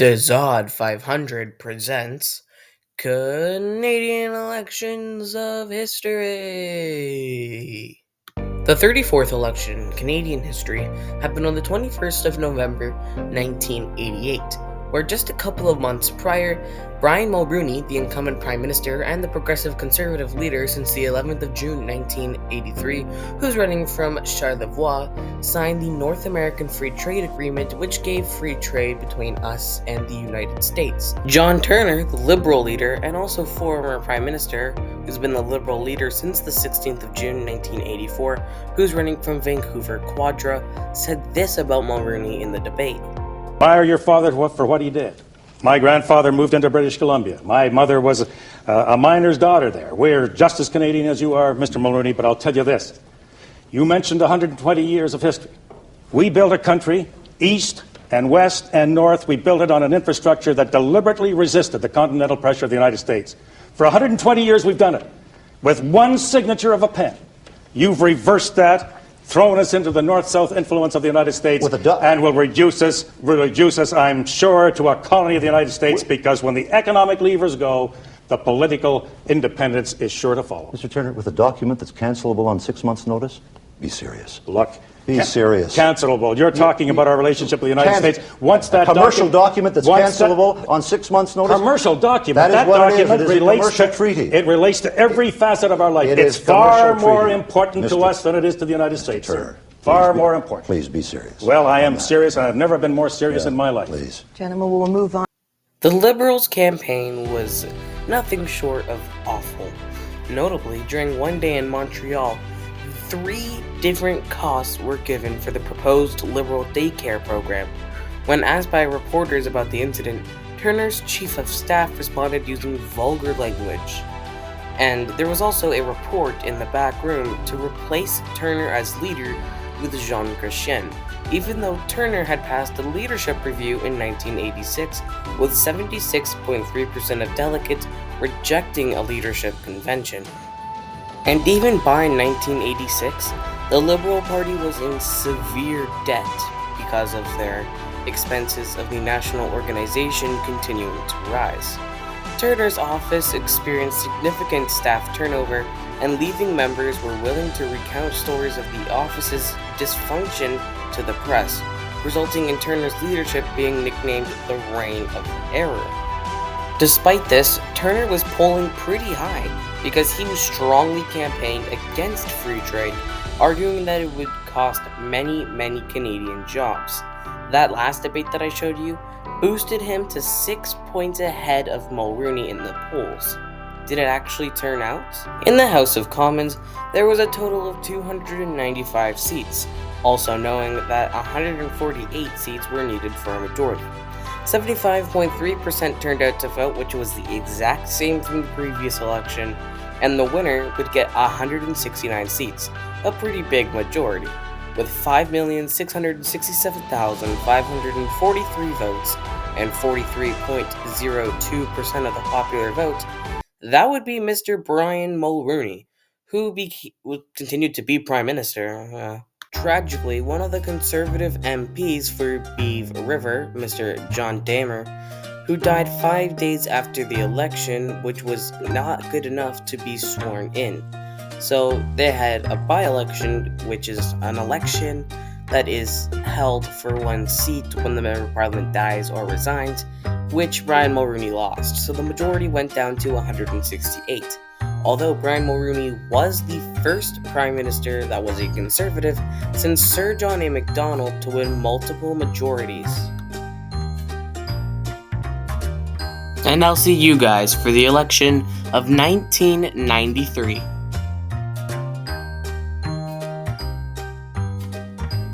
Dazod 500 presents Canadian Elections of History. The 34th election in Canadian history happened on the 21st of November, 1988, where just a couple of months prior, Brian Mulroney, the incumbent Prime Minister and the Progressive Conservative leader since the 11th of June 1983, who's running from Charlevoix, signed the North American Free Trade Agreement, which gave free trade between us and the United States. John Turner, the Liberal leader and also former Prime Minister, who's been the Liberal leader since the 16th of June 1984, who's running from Vancouver Quadra, said this about Mulroney in the debate. Admire your father for what he did. My grandfather moved into British Columbia. My mother was a miner's daughter there. We're just as Canadian as you are, Mr. Mulroney, but I'll tell you this. You mentioned 120 years of history. We built a country, east and west and north. We built it on an infrastructure that deliberately resisted the continental pressure of the United States. For 120 years, we've done it. With one signature of a pen. You've reversed that, thrown us into the north-south influence of the United States, and will reduce us, I'm sure, to a colony of the United States, because when the economic levers go, the political independence is sure to follow. Mr. Turner, with a document that's cancelable on 6 months' notice? Be serious. Look. Be serious. Cancelable. You're talking about our relationship with the United States. Once that commercial document that's cancelable on 6 months' notice? Commercial document. That document relates to treaty. It relates to every facet of our life. It's far more important to us than it is to the United States. Turner, far more important. Please be serious. Well, I am serious, and I've never been more serious in my life. Please. Gentlemen, we'll move on. The Liberals' campaign was nothing short of awful. Notably, during one day in Montreal, 3 different costs were given for the proposed Liberal daycare program. When asked by reporters about the incident, Turner's chief of staff responded using vulgar language. And there was also a report in the back room to replace Turner as leader with Jean Chrétien, even though Turner had passed the leadership review in 1986 with 76.3% of delegates rejecting a leadership convention. And even by 1986, the Liberal Party was in severe debt because of their expenses of the national organization continuing to rise. Turner's office experienced significant staff turnover, and leaving members were willing to recount stories of the office's dysfunction to the press, resulting in Turner's leadership being nicknamed the Reign of Error. Despite this, Turner was polling pretty high because he was strongly campaigned against free trade, arguing that it would cost many Canadian jobs. That last debate that I showed you boosted him to 6 points ahead of Mulroney in the polls. Did it actually turn out? In the House of Commons, there was a total of 295 seats, also knowing that 148 seats were needed for a majority. 75.3% turned out to vote, which was the exact same from the previous election, and the winner would get 169 seats, a pretty big majority. With 5,667,543 votes and 43.02% of the popular vote, that would be Mr. Brian Mulroney, who continued to be Prime Minister. Tragically, one of the Conservative MPs for Beeve River, Mr. John Damer, who died 5 days after the election, which was not good enough to be sworn in. So they had a by-election, which is an election that is held for one seat when the member of parliament dies or resigns, which Brian Mulroney lost. So the majority went down to 168. Although Brian Mulroney was the first Prime Minister that was a Conservative since Sir John A. Macdonald to win multiple majorities. And I'll see you guys for the election of 1993.